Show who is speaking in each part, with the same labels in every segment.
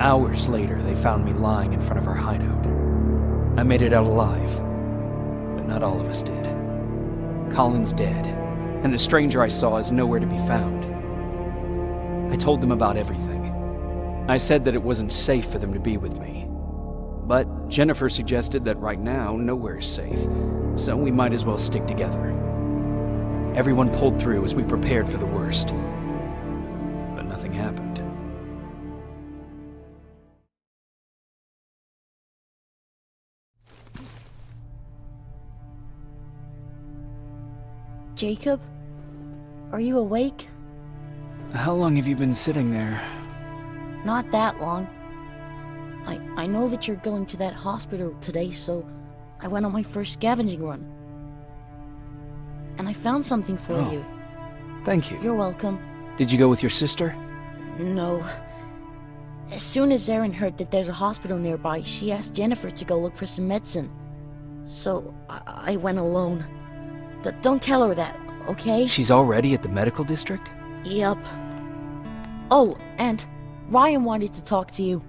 Speaker 1: Hours later, they found me lying in front of our hideout. I made it out alive, but not all of us did. Colin's dead, and the stranger I saw is nowhere to be found. I told them about everything. I said that it wasn't safe for them to be with me. But Jennifer suggested that right now, nowhere is safe, so we might as well stick together. Everyone pulled through as we prepared for the worst. But nothing happened.
Speaker 2: Jacob? Are you awake?
Speaker 1: How long have you been sitting there?
Speaker 2: Not that long. I know that you're going to that hospital today, so I went on my first scavenging run. And I found something for you.
Speaker 1: Thank you.
Speaker 2: You're welcome.
Speaker 1: Did you go with your sister?
Speaker 2: No. As soon as Erin heard that there's a hospital nearby, she asked Jennifer to go look for some medicine. So I went alone. Don't tell her that, okay?
Speaker 1: She's already at the medical district?
Speaker 2: Yep. Oh, and Ryan wanted to talk to you.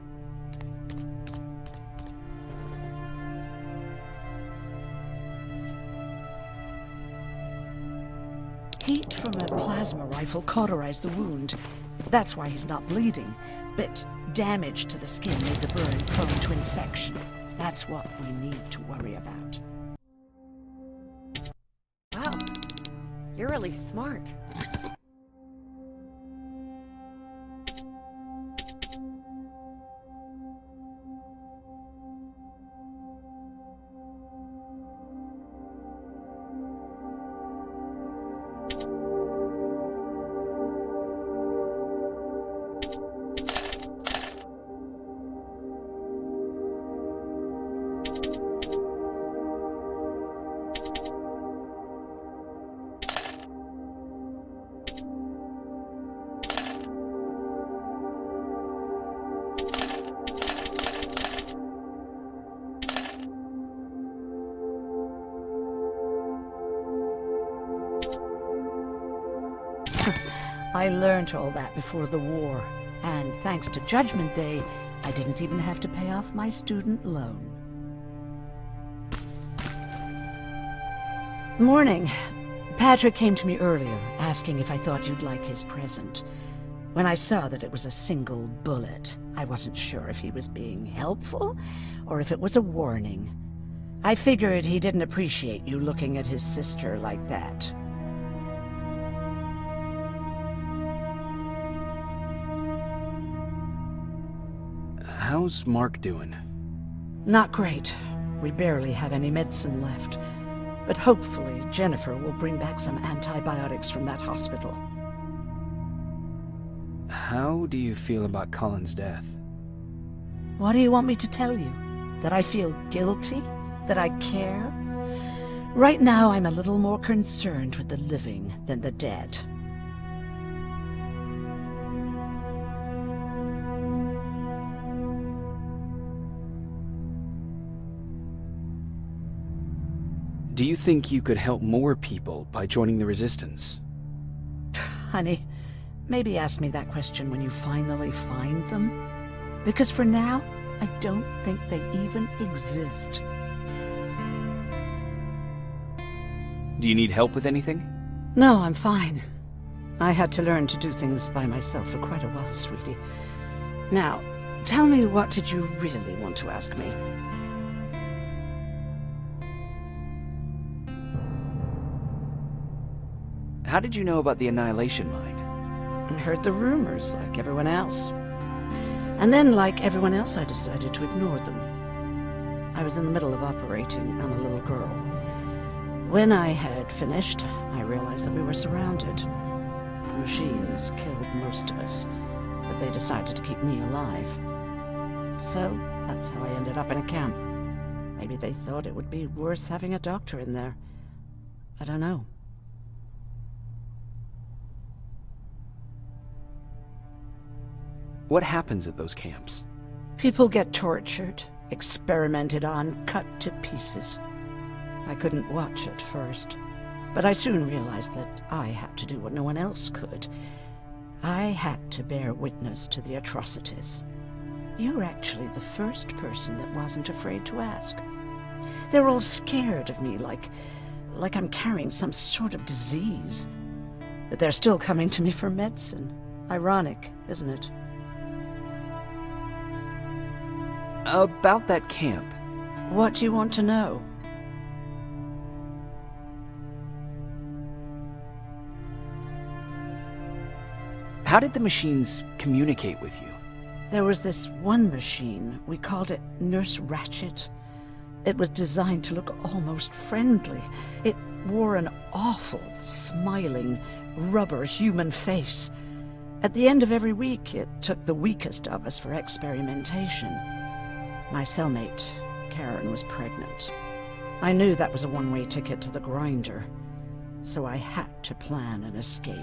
Speaker 3: Heat from a plasma rifle cauterized the wound. That's why he's not bleeding. But damage to the skin made the burn prone to infection. That's what we need to worry about.
Speaker 4: Wow, you're really smart.
Speaker 3: I learned all that before the war, and thanks to Judgment Day, I didn't even have to pay off my student loan. Morning. Patrick came to me earlier, asking if I thought you'd like his present. When I saw that it was a single bullet, I wasn't sure if he was being helpful, or if it was a warning. I figured he didn't appreciate you looking at his sister like that.
Speaker 1: How's Mark doing?
Speaker 3: Not great. We barely have any medicine left. But hopefully Jennifer will bring back some antibiotics from that hospital.
Speaker 1: How do you feel about Colin's death?
Speaker 3: What do you want me to tell you? That I feel guilty? That I care? Right now I'm a little more concerned with the living than the dead.
Speaker 1: Do you think you could help more people by joining the Resistance?
Speaker 3: Honey, maybe ask me that question when you finally find them. Because for now, I don't think they even exist.
Speaker 1: Do you need help with anything?
Speaker 3: No, I'm fine. I had to learn to do things by myself for quite a while, sweetie. Now, tell me, what did you really want to ask me?
Speaker 1: How did you know about the Annihilation Mine?
Speaker 3: I heard the rumors, like everyone else. And then, like everyone else, I decided to ignore them. I was in the middle of operating on a little girl. When I had finished, I realized that we were surrounded. The machines killed most of us, but they decided to keep me alive. So, that's how I ended up in a camp. Maybe they thought it would be worth having a doctor in there. I don't know.
Speaker 1: What happens at those camps?
Speaker 3: People get tortured, experimented on, cut to pieces. I couldn't watch at first, but I soon realized that I had to do what no one else could. I had to bear witness to the atrocities. You're actually the first person that wasn't afraid to ask. They're all scared of me, like I'm carrying some sort of disease. But they're still coming to me for medicine. Ironic, isn't it?
Speaker 1: About that camp.
Speaker 3: What do you want to know?
Speaker 1: How did the machines communicate with you?
Speaker 3: There was this one machine, we called it Nurse Ratchet. It was designed to look almost friendly. It wore an awful, smiling, rubber human face. At the end of every week, it took the weakest of us for experimentation. My cellmate, Karen, was pregnant. I knew that was a one-way ticket to the grinder, so I had to plan an escape.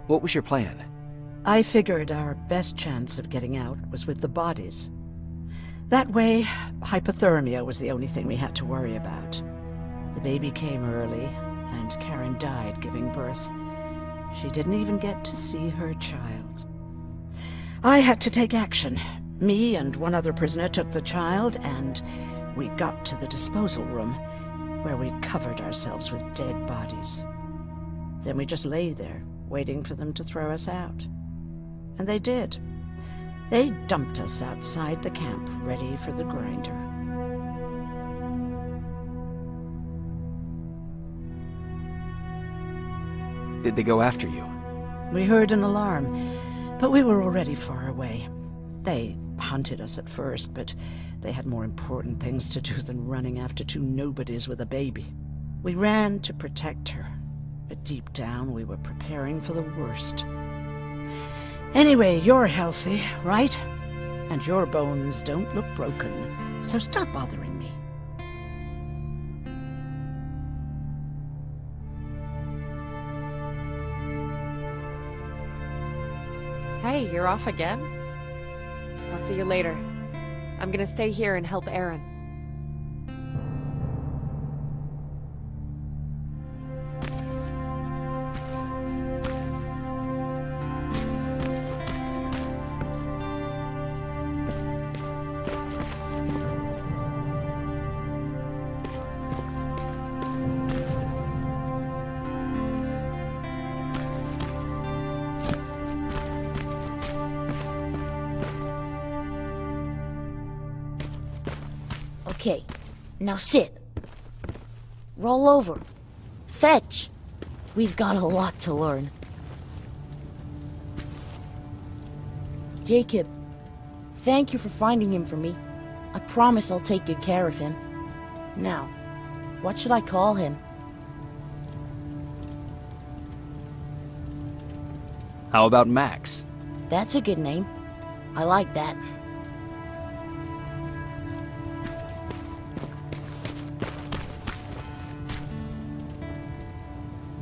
Speaker 1: What was your plan?
Speaker 3: I figured our best chance of getting out was with the bodies. That way, hypothermia was the only thing we had to worry about. The baby came early, and Karen died giving birth. She didn't even get to see her child. I had to take action. Me and one other prisoner took the child, and we got to the disposal room, where we covered ourselves with dead bodies. Then we just lay there, waiting for them to throw us out. And they did. They dumped us outside the camp, ready for the grinder.
Speaker 1: Did they go after you?
Speaker 3: We heard an alarm, but we were already far away. They hunted us at first, but they had more important things to do than running after two nobodies with a baby. We ran to protect her, but deep down we were preparing for the worst. Anyway, you're healthy, right? And your bones don't look broken, so stop bothering me.
Speaker 4: Hey, you're off again? I'll see you later. I'm gonna stay here and help Aaron.
Speaker 2: Okay, now sit. Roll over. Fetch. We've got a lot to learn. Jacob, thank you for finding him for me. I promise I'll take good care of him. Now, what should I call him?
Speaker 1: How about Max?
Speaker 2: That's a good name. I like that.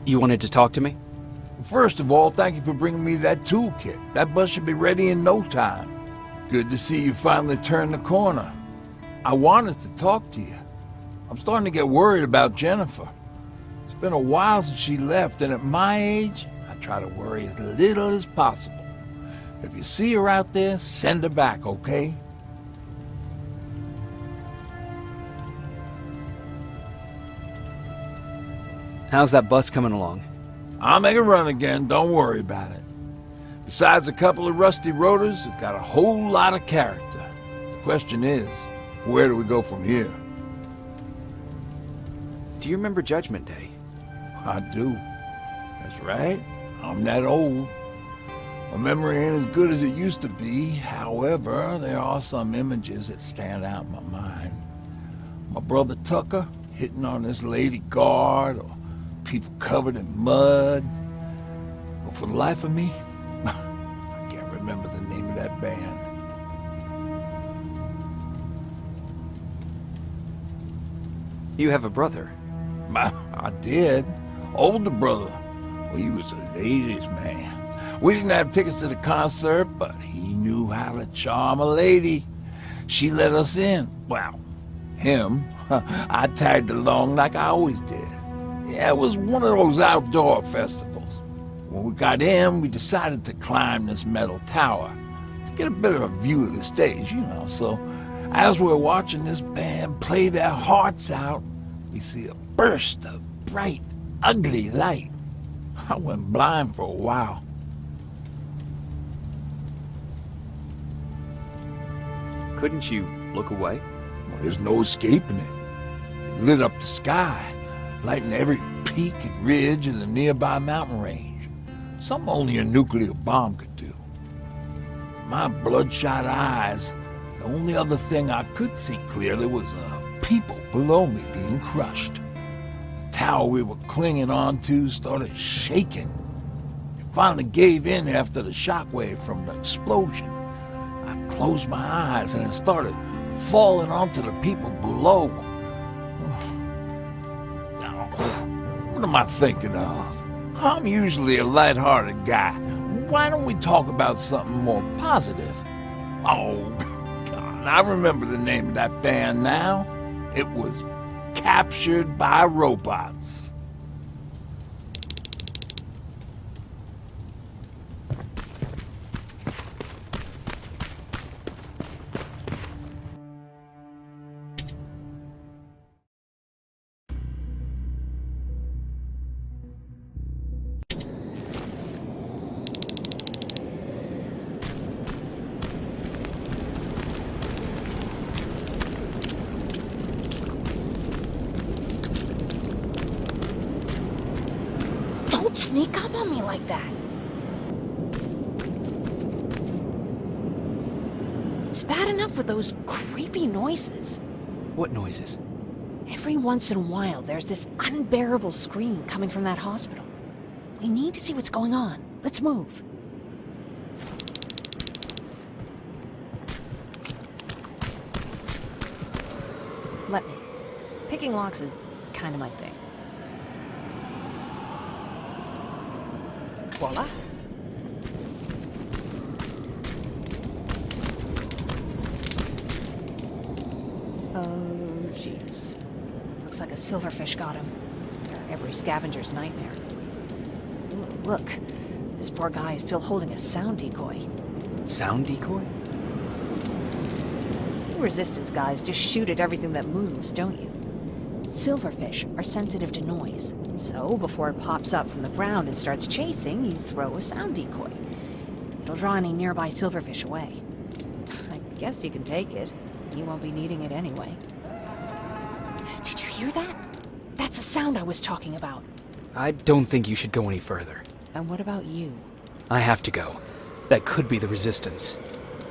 Speaker 1: You wanted to talk to me?
Speaker 5: First of all, thank you for bringing me that toolkit. That bus should be ready in no time. Good to see you finally turned the corner. I wanted to talk to you. I'm starting to get worried about Jennifer. It's been a while since she left, and at my age, I try to worry as little as possible. If you see her out there, send her back, okay?
Speaker 1: How's that bus coming along?
Speaker 5: I'll make a run again, don't worry about it. Besides a couple of rusty rotors, it's got a whole lot of character. The question is, where do we go from here?
Speaker 1: Do you remember Judgment Day?
Speaker 5: I do. That's right. I'm that old. My memory ain't as good as it used to be. However, there are some images that stand out in my mind. My brother Tucker hitting on this lady guard, or people covered in mud. But for the life of me, I can't remember the name of that band.
Speaker 1: You have a brother.
Speaker 5: I did. Older brother. Well, he was a ladies' man. We didn't have tickets to the concert, but he knew how to charm a lady. She let us in. Well, him. I tagged along like I always did. Yeah, it was one of those outdoor festivals. When we got in, we decided to climb this metal tower to get a better view of the stage, So as we're watching this band play their hearts out, we see a burst of bright, ugly light. I went blind for a while.
Speaker 1: Couldn't you look away?
Speaker 5: Well, there's no escaping it. It lit up the sky, lighting every peak and ridge of the nearby mountain range. Something only a nuclear bomb could do. My bloodshot eyes, the only other thing I could see clearly was people below me being crushed. The tower we were clinging onto started shaking. It finally gave in after the shockwave from the explosion. I closed my eyes and it started falling onto the people below. Now, what am I thinking of? I'm usually a lighthearted guy. Why don't we talk about something more positive? Oh, God, I remember the name of that band now. It was Captured by Robots.
Speaker 2: Don't sneak up on me like that. It's bad enough with those creepy noises.
Speaker 1: What noises?
Speaker 2: Every once in a while, there's this unbearable scream coming from that hospital. We need to see what's going on. Let's move.
Speaker 6: Let me. Picking locks is kind of my thing. Voila. Oh, jeez. Looks like a silverfish got him. They're every scavenger's nightmare. Ooh, look. This poor guy is still holding a sound decoy.
Speaker 1: Sound decoy?
Speaker 6: You resistance guys just shoot at everything that moves, don't you? Silverfish are sensitive to noise, so before it pops up from the ground and starts chasing, you throw a sound decoy. It'll draw any nearby silverfish away. I guess you can take it. You won't be needing it anyway.
Speaker 2: Did you hear that? That's the sound I was talking about.
Speaker 1: I don't think you should go any further.
Speaker 6: And what about you?
Speaker 1: I have to go. That could be the resistance.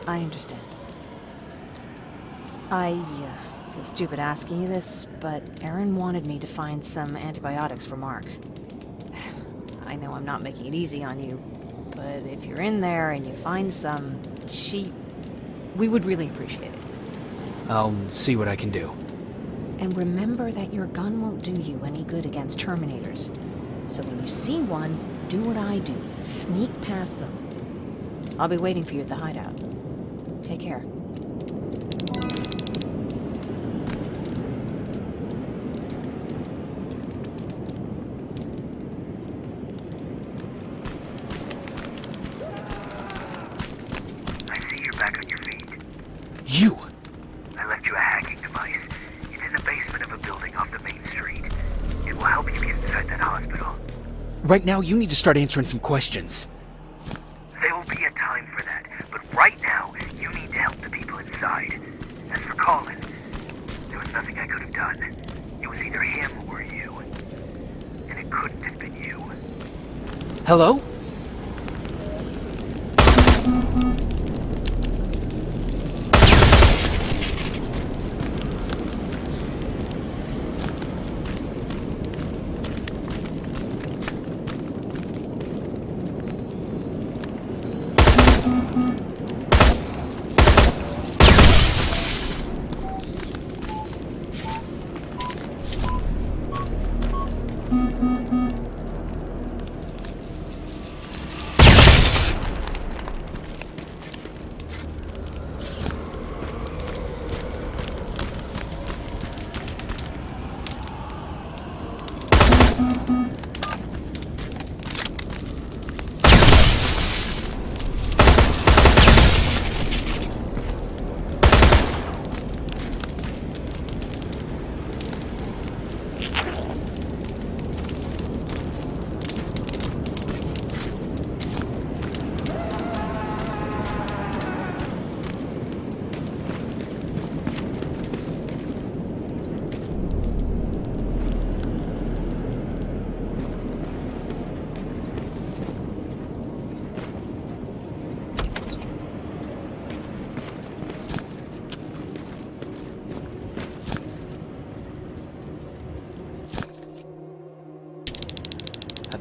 Speaker 6: I understand. I feel stupid asking you this, but Erin wanted me to find some antibiotics for Mark. I know I'm not making it easy on you, but if you're in there and you find some, we would really appreciate it.
Speaker 1: I'll see what I can do.
Speaker 6: And remember that your gun won't do you any good against Terminators. So when you see one, do what I do. Sneak past them. I'll be waiting for you at the hideout. Take care.
Speaker 7: I see you're back on your feet.
Speaker 1: You!
Speaker 7: I left you a hacking device. It's in the basement of a building off the main street. It will help you get inside that hospital.
Speaker 1: Right now, you need to start answering some questions.
Speaker 7: There will be a time for that, but right now, you need to help the people inside. As for Colin, there was nothing I could have done. It was either him or you. And it couldn't have been you.
Speaker 1: Hello?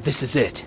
Speaker 1: This is it.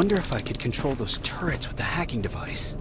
Speaker 1: wonder if I could control those turrets with the hacking device.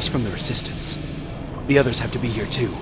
Speaker 1: from the Resistance. The others have to be here too.